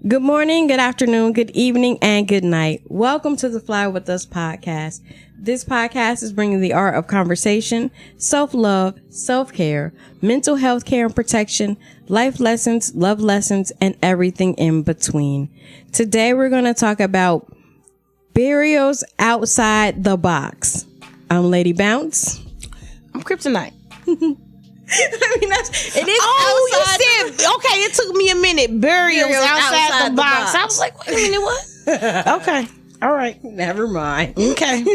Good morning, good afternoon, good evening, and good night. Welcome to the Fly With Us podcast. This podcast is bringing the art of conversation, self-love, self-care, mental health care and protection, life lessons, love lessons, and everything in between. Today, we're going to talk about burials outside the box. I'm Lady Bounce. I'm Kryptonite. I mean, it is. Oh, you said, okay, it took me a minute. Burials outside the box. I was like, wait a minute, what? Okay. All right. Never mind. Okay.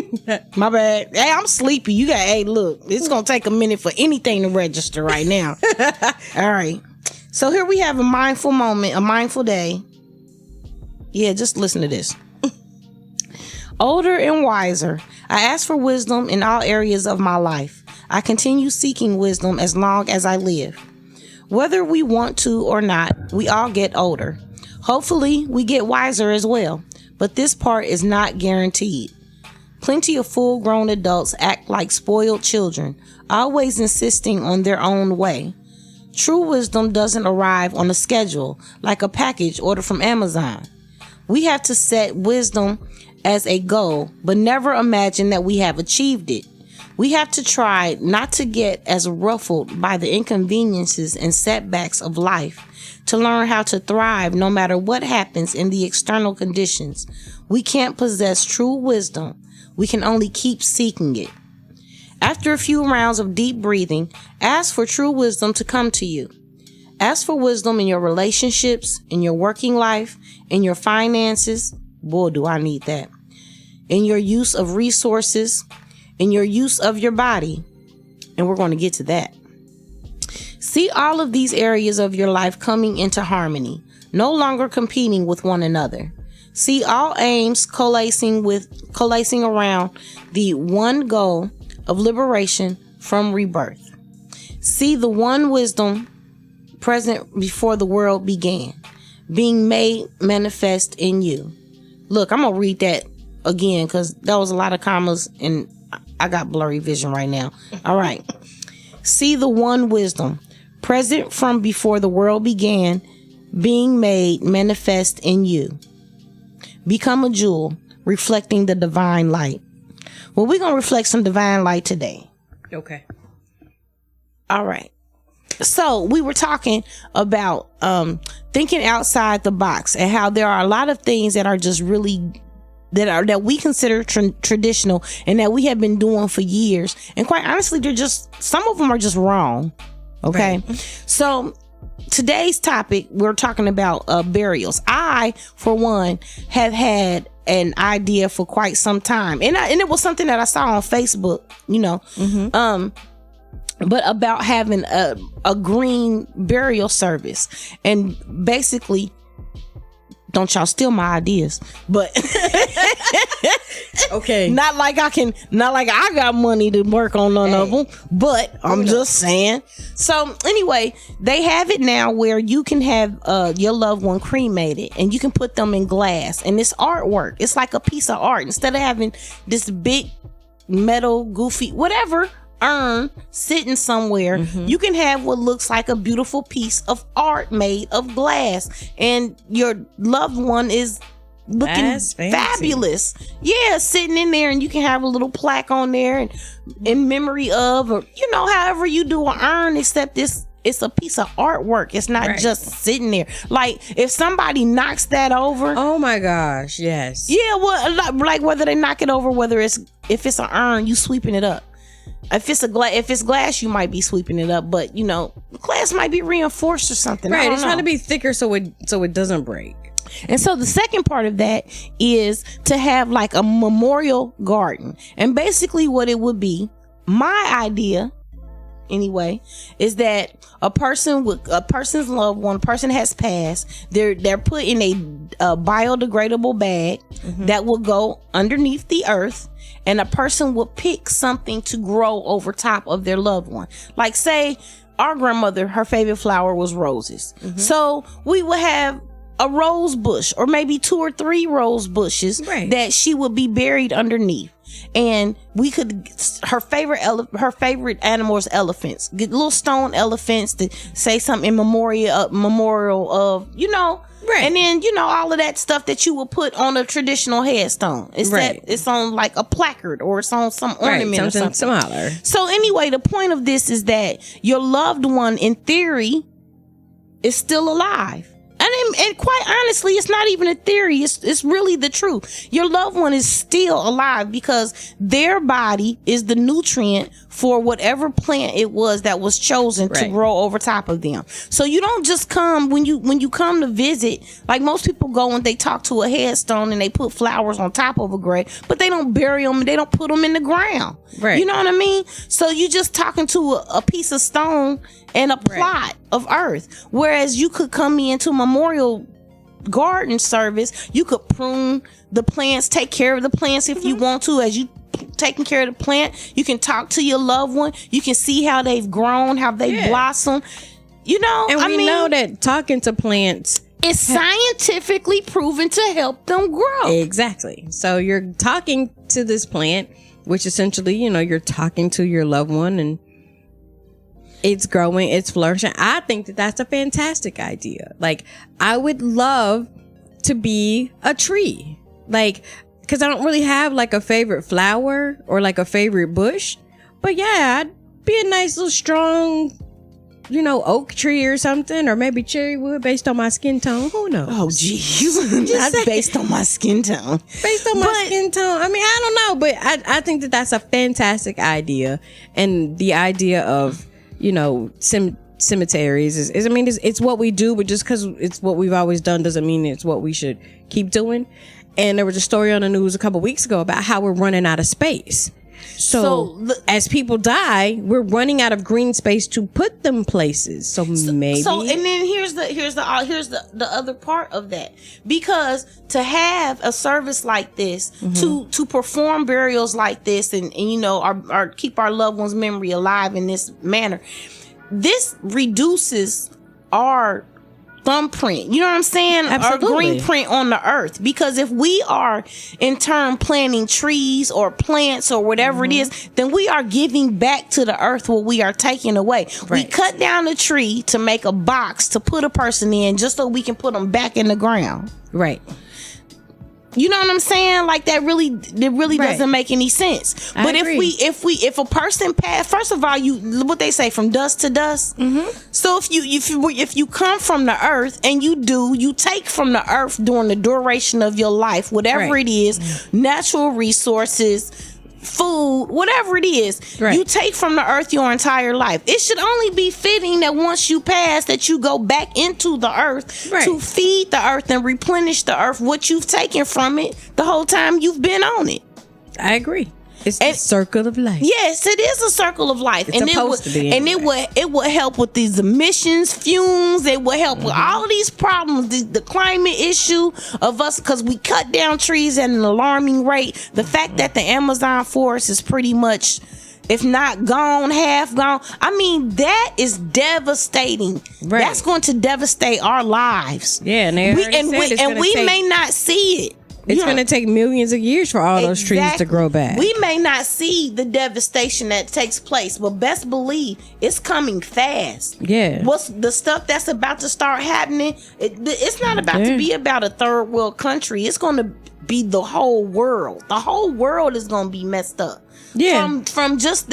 My bad. Hey, I'm sleepy. Hey, look, it's going to take a minute for anything to register right now. All right. So here we have a mindful moment, a mindful day. Yeah, just listen to this. Older and wiser, I ask for wisdom in all areas of my life. I continue seeking wisdom as long as I live. Whether we want to or not, we all get older. Hopefully, we get wiser as well, but this part is not guaranteed. Plenty of full-grown adults act like spoiled children, always insisting on their own way. True wisdom doesn't arrive on a schedule like a package ordered from Amazon. We have to set wisdom as a goal, but never imagine that we have achieved it. We have to try not to get as ruffled by the inconveniences and setbacks of life, to learn how to thrive no matter what happens in the external conditions. We can't possess true wisdom. We can only keep seeking it. After a few rounds of deep breathing, ask for true wisdom to come to you. Ask for wisdom in your relationships, in your working life, in your finances. Boy, do I need that. In your use of resources, in your use of your body. And we're going to get to that. See all of these areas of your life coming into harmony, no longer competing with one another. See all aims coalescing around the one goal of liberation from rebirth. See the one wisdom present before the world began, being made manifest in you. Look, I'm going to read that again because that was a lot of commas and I got blurry vision right now. All right. See the one wisdom present from before the world began, being made manifest in you. Become a jewel reflecting the divine light. Well, we're going to reflect some divine light today. Okay. All right. So we were talking about thinking outside the box and how there are a lot of things that are just really that we consider traditional and that we have been doing for years. And quite honestly, some of them are just wrong. Okay. Right. So today's topic, we're talking about burials. I, for one, have had an idea for quite some time. And it was something that I saw on Facebook, but about having a green burial service. And basically, don't y'all steal my ideas, but okay. Not like I got money to work on none of them, but I'm just saying. So anyway, they have it now where you can have your loved one cremated and you can put them in glass, and it's artwork. It's like a piece of art. Instead of having this big metal goofy whatever urn sitting somewhere, you can have what looks like a beautiful piece of art made of glass, and your loved one is looking fabulous. Yeah, sitting in there, and you can have a little plaque on there and in memory of, or however you do an urn, except it's a piece of artwork. It's not just sitting there. Like if somebody knocks that over, oh my gosh, yes. Yeah, well, like whether they knock it over, if it's an urn, you sweeping it up. If it's glass, you might be sweeping it up, but glass might be reinforced or something. Right, it's trying to be thicker so it doesn't break. And so the second part of that is to have like a memorial garden. And basically what it would be, my idea anyway, is that a person's loved one, person has passed, they're put in a biodegradable bag that will go underneath the earth, and a person will pick something to grow over top of their loved one. Like say our grandmother, her favorite flower was roses. So we would have a rose bush, or maybe 2 or 3 rose bushes that she would be buried underneath. And we could, her favorite animal is elephants. Get little stone elephants to say something in memorial of, you know. Right. And then, you know, all of that stuff that you will put on a traditional headstone. It's on like a placard, or it's on some ornament or something similar. So anyway, the point of this is that your loved one, in theory, is still alive. And quite honestly, it's not even a theory. It's really the truth. Your loved one is still alive because their body is the nutrient for whatever plant it was that was chosen to grow over top of them. So you don't just come when you come to visit, like most people go and they talk to a headstone and they put flowers on top of a grave, but they don't bury them and they don't put them in the ground. Right. You know what I mean? So you just talking to a piece of stone and a plot of earth. Whereas you could come into memorial garden service, you could prune the plants, take care of the plants if you want to. As you taking care of the plant, you can talk to your loved one. You can see how they've grown, how they blossom. You know, and we know that talking to plants is scientifically proven to help them grow. Exactly. So you're talking to this plant, which essentially, you know, you're talking to your loved one, and it's growing, it's flourishing. I think that that's a fantastic idea. Like, I would love to be a tree. Like, because I don't really have like a favorite flower or like a favorite bush. But yeah, I'd be a nice little strong, you know, oak tree or something, or maybe cherry wood based on my skin tone. Who knows? Oh, geez. Not based on my skin tone. Based on my skin tone. I mean, I don't know, but I think that that's a fantastic idea. And the idea of, you know, cemeteries is I mean, it's what we do, but just because it's what we've always done doesn't mean it's what we should keep doing. And there was a story on the news a couple weeks ago about how we're running out of space. So as people die, we're running out of green space to put them places. So maybe. So and then here's the other part of that, because to have a service like this, to perform burials like this, and you know, our keep our loved ones' memory alive in this manner, this reduces our thumbprint, you know what I'm saying? Absolutely. Our green print on the earth. Because if we are in turn planting trees or plants or whatever it is, then we are giving back to the earth what we are taking away. We cut down a tree to make a box to put a person in, just so we can put them back in the ground. Right. You know what I'm saying? Like, it really doesn't make any sense. But if a person passed, first of all, what they say, from dust to dust. So if you come from the earth, and you take from the earth during the duration of your life, whatever it is, natural resources, food, whatever it is, you take from the earth your entire life. It should only be fitting that once you pass, that you go back into the earth to feed the earth and replenish the earth what you've taken from it the whole time you've been on it. I agree. It's a circle of life. Yes, it is a circle of life. It's supposed to be. And it would help with these emissions, fumes. It would help with all of these problems, the climate issue of us, because we cut down trees at an alarming rate. The fact that the Amazon forest is pretty much, if not gone, half gone. I mean, that is devastating. That's going to devastate our lives. Yeah, and we may not see it. It's going to take millions of years for all those trees to grow back. We may not see the devastation that takes place, but best believe it's coming fast. Yeah. What's the stuff that's about to start happening? It's not about to be about a third world country. It's going to be the whole world. The whole world is going to be messed up. Yeah. From just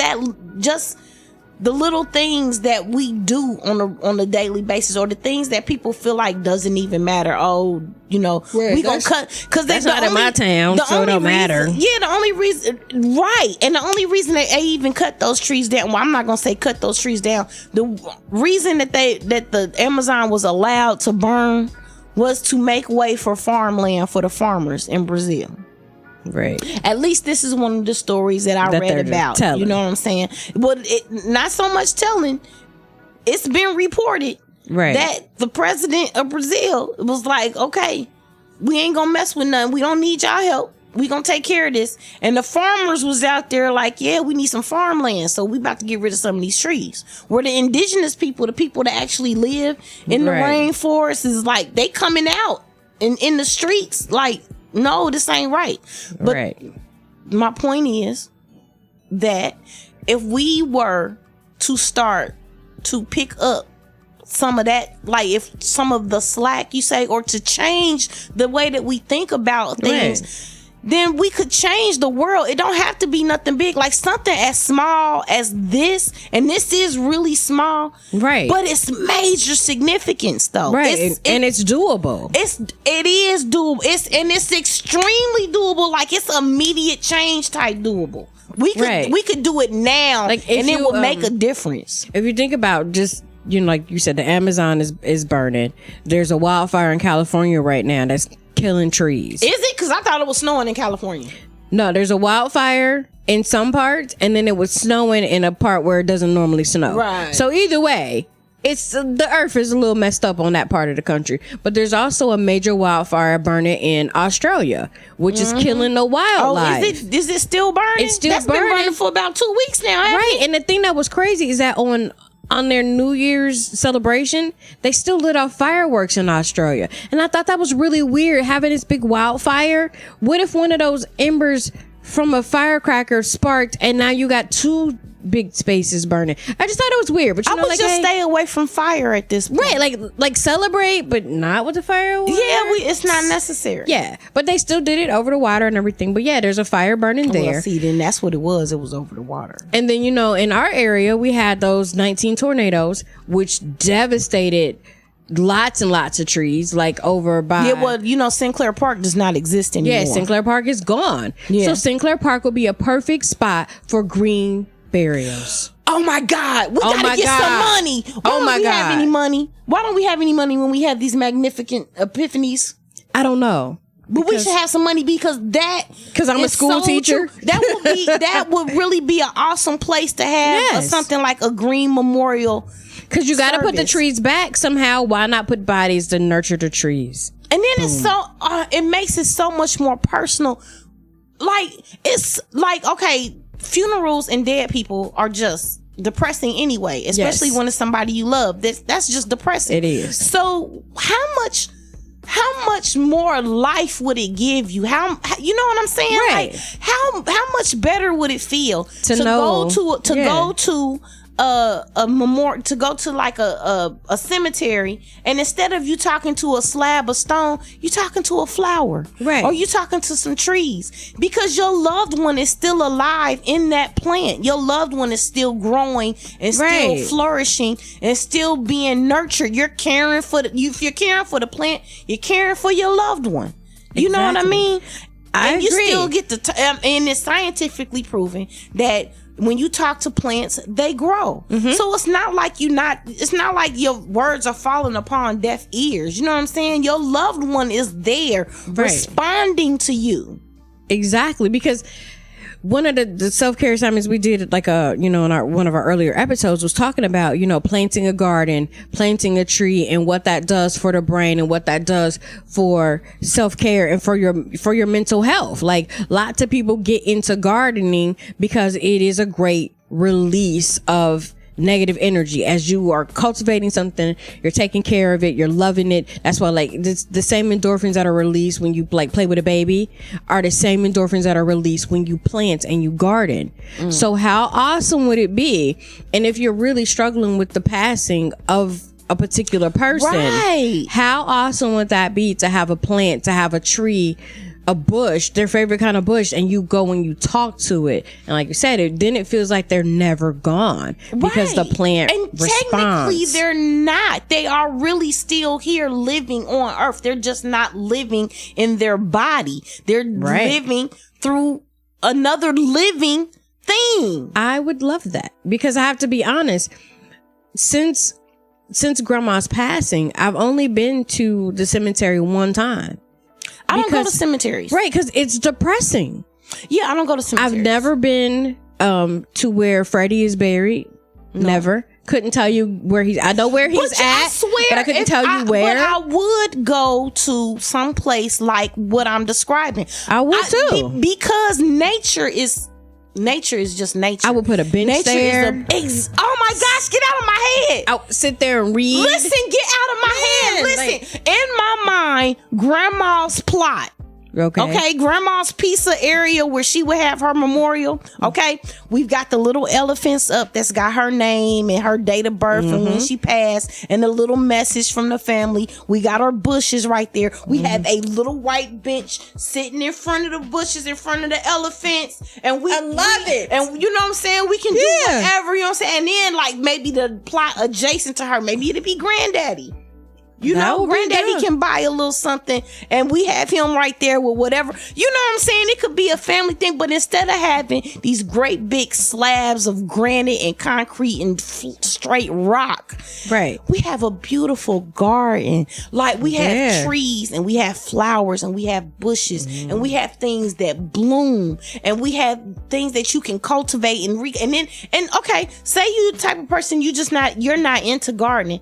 the little things that we do on a daily basis, or the things that people feel like doesn't even matter. Oh, you know, we gonna cut, because that's not in my town, so it don't matter. Yeah, the only reason, and the only reason that they even cut those trees down. Well, I'm not gonna say cut those trees down. The reason that the Amazon was allowed to burn was to make way for farmland for the farmers in Brazil. Right. At least this is one of the stories that I read about. You know what I'm saying? But not so much telling. It's been reported that the president of Brazil was like, okay, we ain't gonna mess with nothing. We don't need y'all help. We gonna take care of this. And the farmers was out there like, yeah, we need some farmland, so we about to get rid of some of these trees. Where the indigenous people, the people that actually live in the rainforest, is like, they coming out in the streets like, no, this ain't right. But my point is that if we were to start to pick up some of that, like if some of the slack, you say, or to change the way that we think about things, then we could change the world. It don't have to be nothing big, like something as small as this, and this is really small, but it's major significance though, and it's doable. It is doable. It's extremely doable. Like, it's immediate change type doable. We could do it now, like, and it will make a difference. If you think about just, like you said, the Amazon is burning. There's a wildfire in California right now that's killing trees. Is it? Because I thought it was snowing in California. No, there's a wildfire in some parts, and then it was snowing in a part where it doesn't normally snow. Right. So either way, it's the earth is a little messed up on that part of the country. But there's also a major wildfire burning in Australia, which is killing the wildlife. Oh, is it still burning? It's still That's burning. Been burning for about 2 weeks now, hasn't it? And the thing that was crazy is that on their New Year's celebration, they still lit off fireworks in Australia. And I thought that was really weird, having this big wildfire. What if one of those embers from a firecracker sparked and now you got two big spaces burning? I just thought it was weird. But I would just stay away from fire at this point. Right, like celebrate, but not with the fireworks. Yeah, it's not necessary. Yeah, but they still did it over the water and everything. But yeah, there's a fire burning there. Well, see, then that's what it was. It was over the water. And then, in our area, we had those 19 tornadoes, which devastated lots and lots of trees, like over by... Yeah, well, Sinclair Park does not exist anymore. Yeah, Sinclair Park is gone. Yeah. So Sinclair Park will be a perfect spot for green burials. Oh my God, we gotta get some money. Why don't we have any money? Why don't we have any money when we have these magnificent epiphanies? I don't know. But we should have some money because I'm a school teacher. That would really be an awesome place to have something like a green memorial. Because you got to put the trees back somehow. Why not put bodies to nurture the trees? And then it makes it so much more personal. Like, it's like, okay, funerals and dead people are just depressing anyway, especially when it's somebody you love. That's just depressing. It is. So how much more life would it give you? How you know what I'm saying? Right. Like, how much better would it feel to know, go to a memorial, to go to like a cemetery, and instead of you talking to a slab of stone, you talking to a flower, right? Or you talking to some trees, because your loved one is still alive in that plant. Your loved one is still growing and still flourishing and still being nurtured. You're caring for if you're caring for the plant, you're caring for your loved one. You know what I mean? I agree. You still get and it's scientifically proven that when you talk to plants, they grow. Mm-hmm. So it's not like your words are falling upon deaf ears. You know what I'm saying? Your loved one is there responding to you. Exactly. Because one of the self-care assignments we did, like in one of our earlier episodes, was talking about, planting a garden, planting a tree, and what that does for the brain and what that does for self-care and for your mental health. Like, lots of people get into gardening because it is a great release of negative energy. As you are cultivating something, you're taking care of it, you're loving it. That's why, like, the same endorphins that are released when you like play with a baby are the same endorphins that are released when you plant and you garden. So how awesome would it be? And if you're really struggling with the passing of a particular person, how awesome would that be to have a plant, to have a tree, a bush, their favorite kind of bush, and you go and you talk to it, and like you said, then it feels like they're never gone because the plant responds. Technically they're not. They are really still here living on earth. They're just not living in their body. They're living through another living thing. I would love that, because I have to be honest, since grandma's passing, I've only been to the cemetery one time. I don't go to cemeteries. Right, because it's depressing. Yeah, I don't go to cemeteries. I've never been to where Freddie is buried. No. Never. Couldn't tell you where he's. I know where he's at. I swear, but I couldn't tell you where. But I would go to some place like what I'm describing. I would too, because nature is just nature. I would put a bench there. Oh my gosh, get out of my head. I'll sit there and read. Listen, get out of my head. Listen, in my mind, grandma's plot. Okay, grandma's pizza area where she would have her memorial. Okay, we've got the little elephants up that's got her name and her date of birth and when she passed and the little message from the family. We got our bushes right there. We have a little white bench sitting in front of the bushes, in front of the elephants, and I love it. And you know what I'm saying? We can do whatever, you know what I'm saying? And then like maybe the plot adjacent to her, maybe it'd be granddaddy. You know, granddaddy can buy a little something and we have him right there with whatever. You know what I'm saying? It could be a family thing, but instead of having these great big slabs of granite and concrete and straight rock, right? We have a beautiful garden. Like we have trees and we have flowers and we have bushes and we have things that bloom and we have things that you can cultivate and okay, say you the type of person you're not into gardening.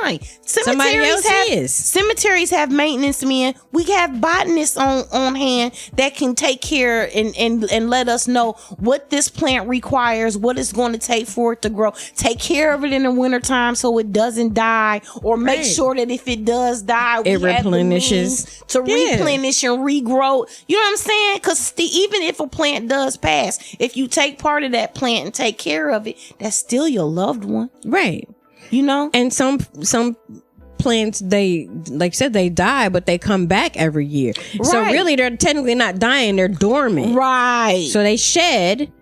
Fine. Cemeteries have maintenance men. We have botanists on hand that can take care and let us know what this plant requires, what it's going to take for it to grow. Take care of it in the wintertime so it doesn't die, or make sure that if it does die, it replenishes to replenish and regrow. You know what I'm saying? Because even if a plant does pass, if you take part of that plant and take care of it, that's still your loved one. Right. You know, and some plants, they, like I said, they die, but they come back every year. Right. So really, they're technically not dying; they're dormant. Right. So they shed,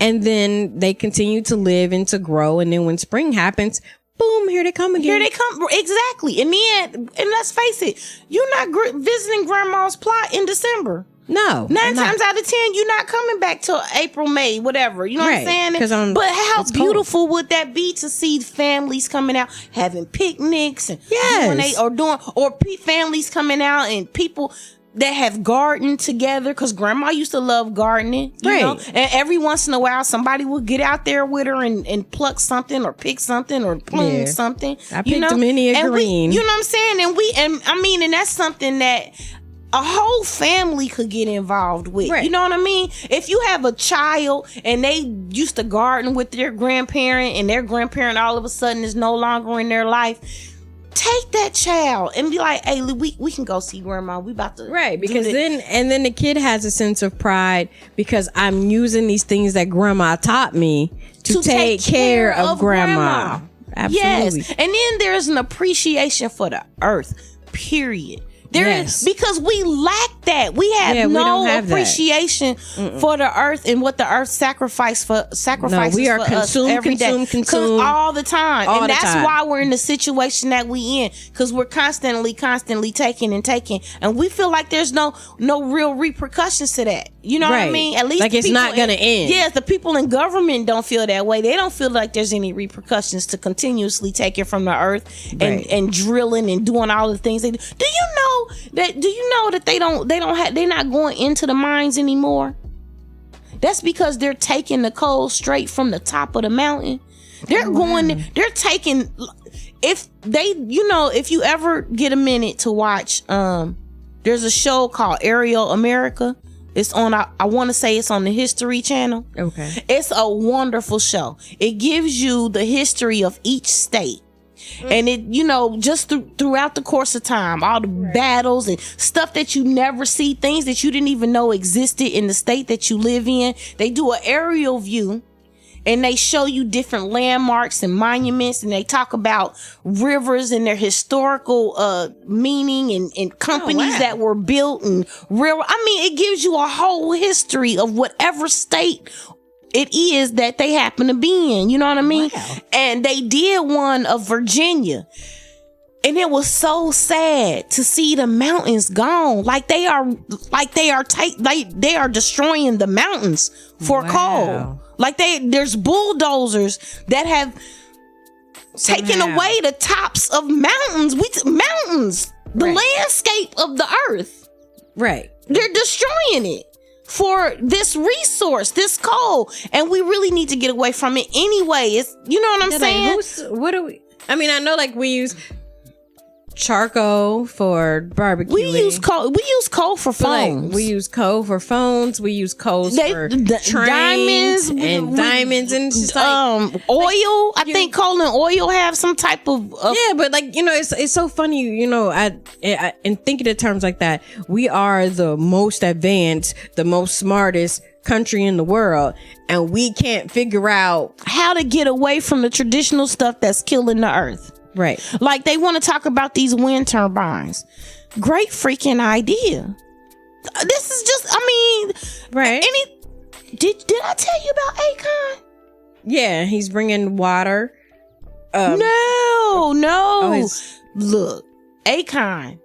and then they continue to live and to grow. And then when spring happens, boom, here they come again. Here they come. Exactly. And then, and let's face it, you're not visiting grandma's plot in December. No. 9 times out of 10, you're not coming back till April, May, whatever. You know what I'm saying? But how beautiful would that be to see families coming out having picnics and families coming out and people that have gardened together, because grandma used to love gardening, you know? And every once in a while somebody would get out there with her and pluck something or pick something or prune something. I picked many a green. You know what I'm saying? And that's something that a whole family could get involved with. Right. You know what I mean? If you have a child and they used to garden with their grandparent and their grandparent all of a sudden is no longer in their life, take that child and be like, hey, we can go see grandma. We about to because then the kid has a sense of pride because I'm using these things that grandma taught me to take care of grandma. Absolutely. Yes. And then there's an appreciation for the earth, period. Because we lack that. We have no appreciation for the earth and what the earth sacrifices for us every day. Consume all the time. And that's why we're in the situation that we in, because we're constantly taking and we feel like there's no real repercussions to that. You know what I mean? At least like it's not gonna end. Yes, the people in government don't feel that way. They don't feel like there's any repercussions to continuously take it from the earth and drilling and doing all the things they do. Do you know that they're not going into the mines anymore? That's because they're taking the coal straight from the top of the mountain. They're taking, if you ever get a minute to watch, there's a show called Aerial America. It's on, I want to say it's on the History Channel. Okay. It's a wonderful show. It gives you the history of each state. And it, just throughout the course of time, all the battles and stuff that you never see, things that you didn't even know existed in the state that you live in. They do an aerial view and they show you different landmarks and monuments, and they talk about rivers and their historical meaning and companies that were built and it gives you a whole history of whatever state it is that they happen to be in. You know what I mean? Wow. And they did one of Virginia. And it was so sad to see the mountains gone. They are destroying the mountains for coal. There's bulldozers that have taken away the tops of mountains. The landscape of the earth. Right. They're destroying it. for this resource, this coal, and we really need to get away from it anyway. It's, you know what I'm saying? What do we? I mean, I know like we use charcoal for barbecue. We use coal. We use coal for phones. Like, we use coal for phones. We use coal for trains and diamonds and just like oil. I think coal and oil have some type of yeah, but like, you know, it's so funny. You know, I in thinking in terms like that, we are the most advanced, the most smartest country in the world, and we can't figure out how to get away from the traditional stuff that's killing the earth. Right. Like they want to talk about these wind turbines. Great freaking idea. This is just, I mean, right. Did I tell you about Akon? Yeah, he's bringing water. No. Look, Akon.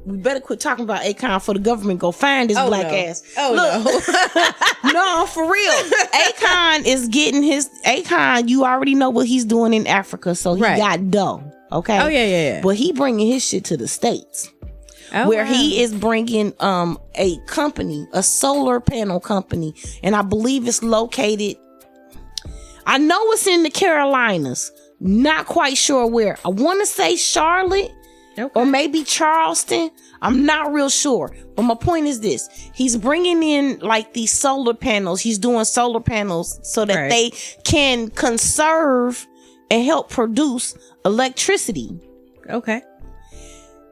We better quit talking about Akon for the government go find this black ass. No, for real. Akon is getting Akon, you already know what he's doing in Africa, so he got dough. Okay. Oh yeah. But he bringing his shit to the States. Where he is bringing a company, a solar panel company, and I believe it's located, I know it's in the Carolinas, not quite sure where. I want to say Charlotte. Okay. Or maybe Charleston. I'm not real sure. But my point is this. He's bringing in like these solar panels. He's doing solar panels so that they can conserve and help produce electricity. Okay.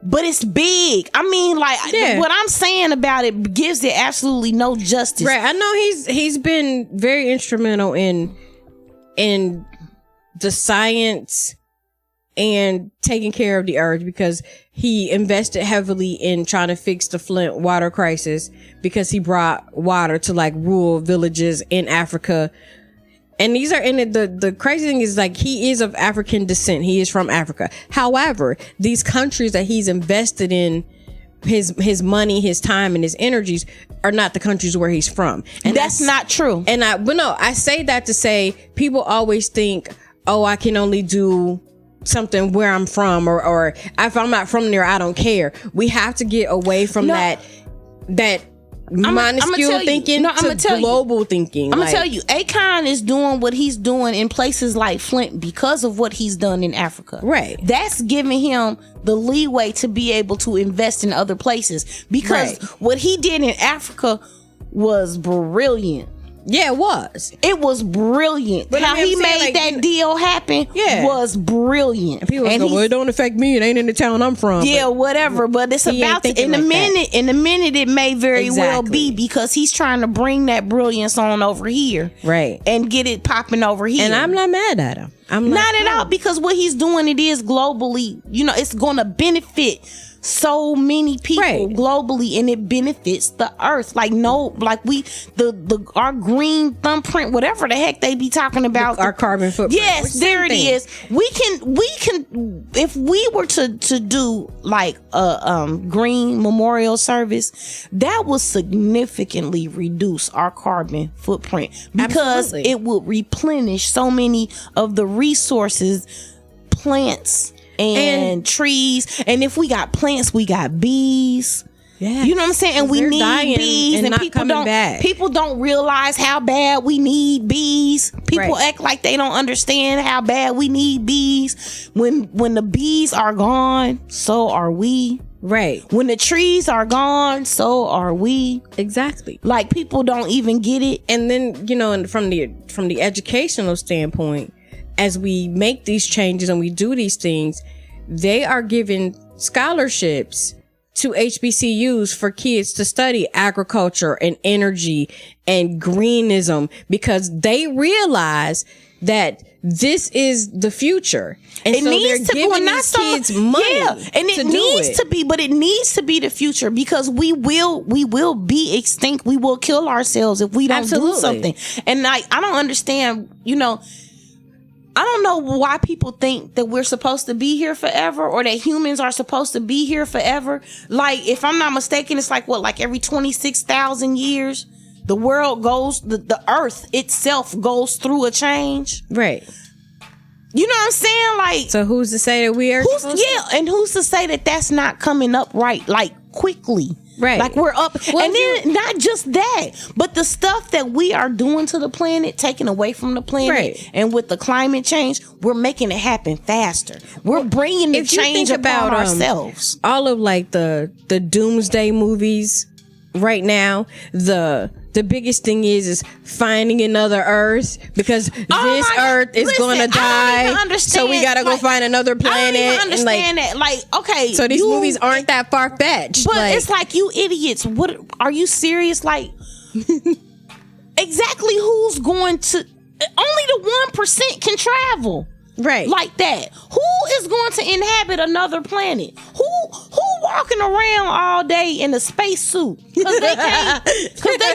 But it's big. I mean, like what I'm saying about it gives it absolutely no justice. Right. I know he's been very instrumental in the science and taking care of the earth, because he invested heavily in trying to fix the Flint water crisis, because he brought water to like rural villages in Africa. And these are the crazy thing is like he is of African descent. He is from Africa. However, these countries that he's invested in his money, his time, and his energies are not the countries where he's from. And that's not true. And I say that to say people always think, oh, I can only do something where I'm from, or if I'm not from there, I don't care. We have to get away from that minuscule thinking to global thinking. I'm gonna tell you, Akon is doing what he's doing in places like Flint because of what he's done in Africa. Right. That's giving him the leeway to be able to invest in other places, because what he did in Africa was brilliant. Yeah, it was. It was brilliant. But how he made that deal happen was brilliant. And people go, well, it don't affect me. It ain't in the town I'm from. Yeah, whatever. But it's about to, in a minute, it may very well be, because he's trying to bring that brilliance on over here. Right. And get it popping over here. And I'm not mad at him. I'm not at all, because what he's doing, it is globally, you know, it's going to benefit so many people globally, and it benefits the earth. Like our green thumbprint, whatever the heck they be talking about, our carbon footprint. Yes, there it is. We can if we were to do like a green memorial service, that would significantly reduce our carbon footprint, because it would replenish so many of the resources, plants and trees. And if we got plants, we got bees. Yeah, you know what I'm saying? And we need bees, and people don't realize how bad we need bees. People act like they don't understand how bad we need bees. When the bees are gone, so are we. Right. When the trees are gone, so are we. Exactly. Like, people don't even get it. And then, you know, and from the educational standpoint, as we make these changes and we do these things, they are giving scholarships to HBCUs for kids to study agriculture and energy and greenism, because they realize that this is the future. And it needs to be, these kids money. Yeah, and it needs to be, but it needs to be the future, because we will be extinct. We will kill ourselves if we don't do something. And I don't understand, you know, I don't know why people think that we're supposed to be here forever, or that humans are supposed to be here forever. Like, if I'm not mistaken, it's like like every 26,000 years, the world goes, the earth itself goes through a change. Right. You know what I'm saying? Like, so who's to say that we are? And who's to say that that's not coming up right? Like, quickly. Right. Like we're up. Well, and then not just that, but the stuff that we are doing to the planet, taking away from the planet, Right. and with the climate change, we're making it happen faster. We're bringing the if you change think about about ourselves. all of like the doomsday movies right now, the biggest thing is finding another Earth because this Earth is going to die. So we got to go find another planet. I don't even understand and that. Like, okay. So these movies aren't that far fetched. But it's like, you idiots. What are you serious? Like, exactly who's going to, only the 1% can travel. Right. Like that. Who is going to inhabit another planet? Who walking around all day in a spacesuit? Because they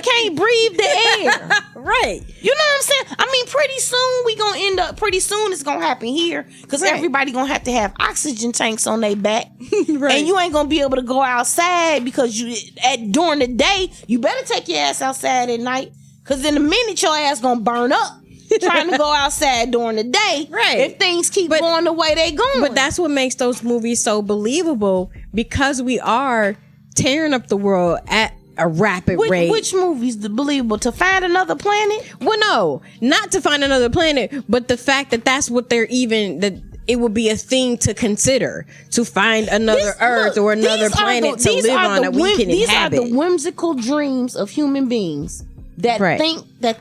can't breathe the air. Right. You know what I'm saying? I mean, pretty soon it's going to happen here because everybody going to have oxygen tanks on their back. Right. And you ain't going to be able to go outside because during the day, you better take your ass outside at night because in a minute your ass going to burn up. Trying to go outside during the day, right? If things keep going the way they going. But that's what makes those movies so believable because we are tearing up the world at a rapid rate. Which movies believable? To find another planet? Well, no, not to find another planet, but the fact that that's what they're that it would be a thing to consider to find another Earth or another planet to live on that we can inhabit. These are the whimsical dreams of human beings. That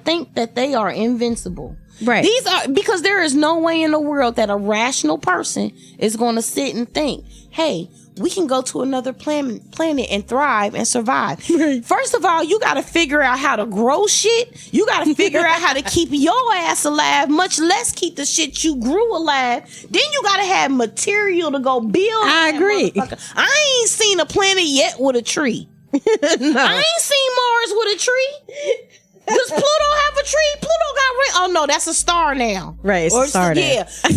think that they are invincible. Right. These are because there is no way in the world that a rational person is going to sit and think, hey, we can go to another planet and thrive and survive. Right. First of all, you got to figure out how to grow shit. You got to figure out how to keep your ass alive, much less keep the shit you grew alive. Then you got to have material to go build. I agree. I ain't seen a planet yet with a tree. No. I ain't seen Mars with a tree. Does Pluto have a tree? Pluto got oh no, that's a star now. Right, it's a star now. Yeah. So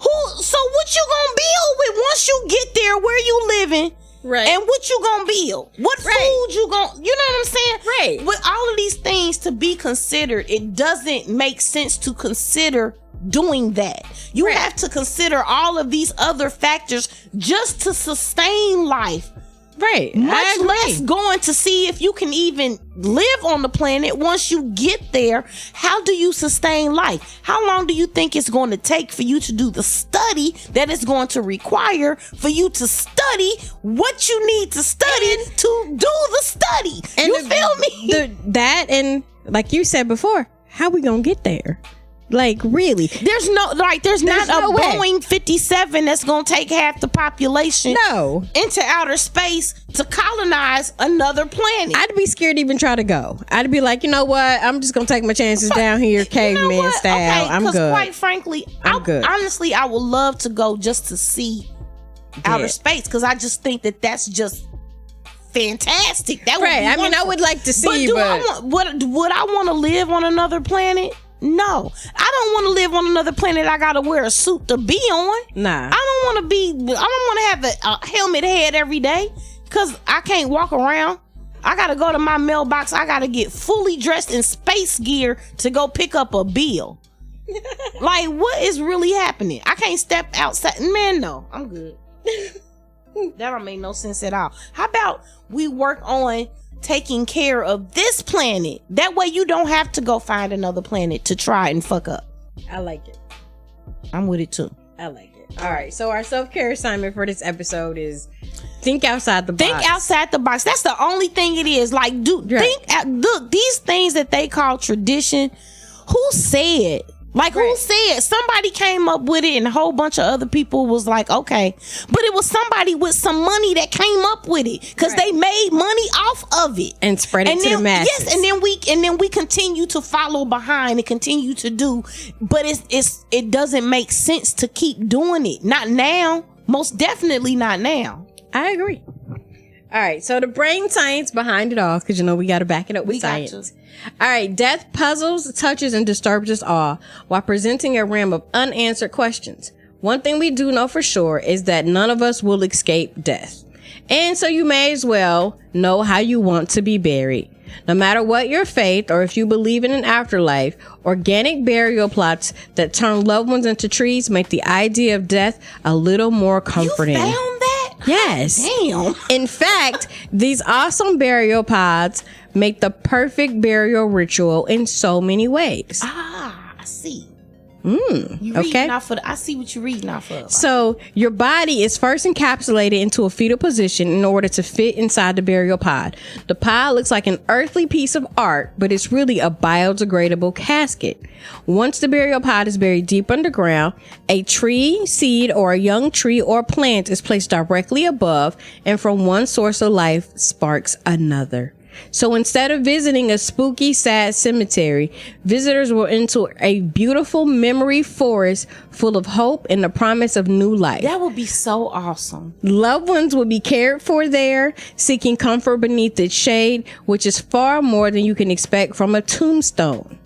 what you gonna build with once you get there? Where you living? Right. And what you gonna build? What food you gonna? You know what I'm saying? Right. With all of these things to be considered, it doesn't make sense to consider doing that. You have to consider all of these other factors just to sustain life. Right. Much less going to see if you can even live on the planet. Once you get there, how do you sustain life? How long do you think it's going to take for you to do the study that it's going to require for you to study what you need to study to do the study? And you feel me? That and like you said before, how we gonna get there? Like, really? There's not a Boeing 57 that's going to take half the population into outer space to colonize another planet. I'd be scared to even try to go. I'd be like, you know what? I'm just going to take my chances down here, caveman style. I'm good. Because quite frankly, good. Honestly, I would love to go just to see outer space because I just think that that's just fantastic. That would be wonderful. I mean, I would like to see, would I want to live on another planet? No, I don't want to live on another planet. I gotta wear a suit to be on. Nah, I don't want to have a helmet head every day because I can't walk around. I gotta go to my mailbox. I gotta get fully dressed in space gear to go pick up a bill. Like, what is really happening? I can't step outside. Man, no, I'm good. That don't make no sense at all. How about we work on taking care of this planet? That way you don't have to go find another planet to try and fuck up. I like it. I'm with it too. I like it. All right. So our self-care assignment for this episode is think outside the box. Think outside the box. That's the only thing it is. Like, look, these things that they call tradition, who said? Like, who said? Somebody came up with it and a whole bunch of other people was like, okay. But it was somebody with some money that came up with it because they made money off of it. And spread it to the masses. Yes, and then we continue to follow behind and continue to do. But it doesn't make sense to keep doing it. Not now. Most definitely not now. I agree. All right, so the brain science behind it all, because, we got to back it up with science. All right, death puzzles, touches, and disturbs us all while presenting a realm of unanswered questions. One thing we do know for sure is that none of us will escape death. And so you may as well know how you want to be buried. No matter what your faith or if you believe in an afterlife, organic burial plots that turn loved ones into trees make the idea of death a little more comforting. You found that? Yes. Damn. In fact, these awesome burial pods make the perfect burial ritual in so many ways. I see. You reading off of I see what you're reading off of. So your body is first encapsulated into a fetal position in order to fit inside the burial pod. The pod looks like an earthly piece of art, but it's really a biodegradable casket. Once the burial pod is buried deep underground, a tree, seed, or a young tree or plant is placed directly above, and from one source of life sparks another. So instead of visiting a spooky, sad cemetery, visitors will enter a beautiful memory forest full of hope and the promise of new life. That would be so awesome. Loved ones will be cared for there, seeking comfort beneath its shade, which is far more than you can expect from a tombstone.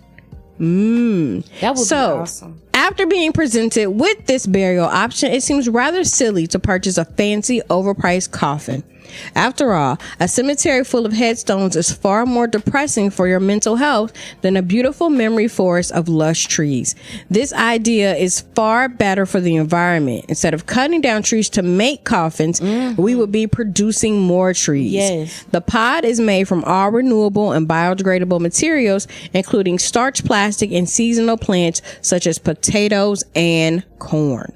That would be awesome. After being presented with this burial option, it seems rather silly to purchase a fancy, overpriced coffin. After all, a cemetery full of headstones is far more depressing for your mental health than a beautiful memory forest of lush trees. This idea is far better for the environment. Instead of cutting down trees to make coffins, we would be producing more trees. Yes. The pod is made from all renewable and biodegradable materials, including starch, plastic, and seasonal plants such as potatoes and corn.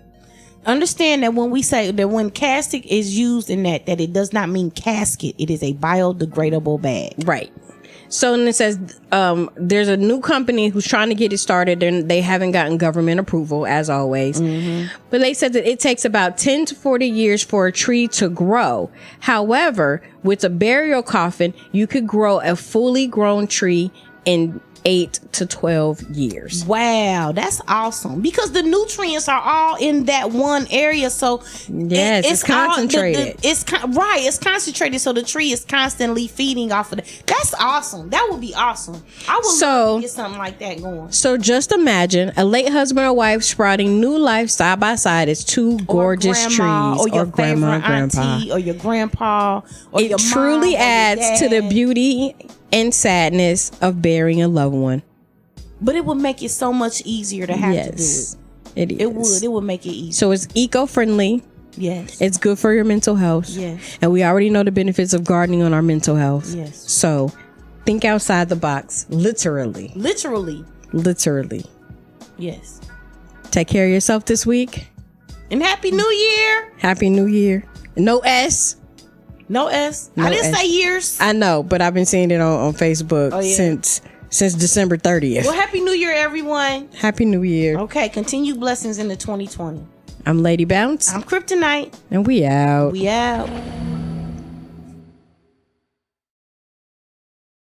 Understand that when we say that when castic is used in that it does not mean casket. It is a biodegradable bag. Right. So then it says there's a new company who's trying to get it started, and they haven't gotten government approval, as always. But they said that it takes about 10 to 40 years for a tree to grow. However, with a burial coffin, you could grow a fully grown tree in 8 to 12 years. Wow, that's awesome, because the nutrients are all in that one area. So yes, it's concentrated. It's concentrated, so the tree is constantly feeding off of it. That's awesome. That would be awesome. I would love to get something like that going. So just imagine a late husband or wife sprouting new life side by side as two gorgeous trees, or your grandma and grandpa, auntie, or your grandpa, or your mom, truly adds to the beauty and sadness of burying a loved one. But it would make it so much easier to have to do it. It is. It would make it easy. So it's eco-friendly. Yes. It's good for your mental health. Yes. And we already know the benefits of gardening on our mental health. Yes. So think outside the box. Literally. Yes. Take care of yourself this week. And Happy New Year. Happy New Year. No S. No S. I didn't say years. I know, but I've been seeing it on Facebook since December 30th. Well, Happy New Year, everyone. Happy New Year. Okay, continued blessings into 2020. I'm Lady Bounce. I'm Kryptonite. And we out. We out.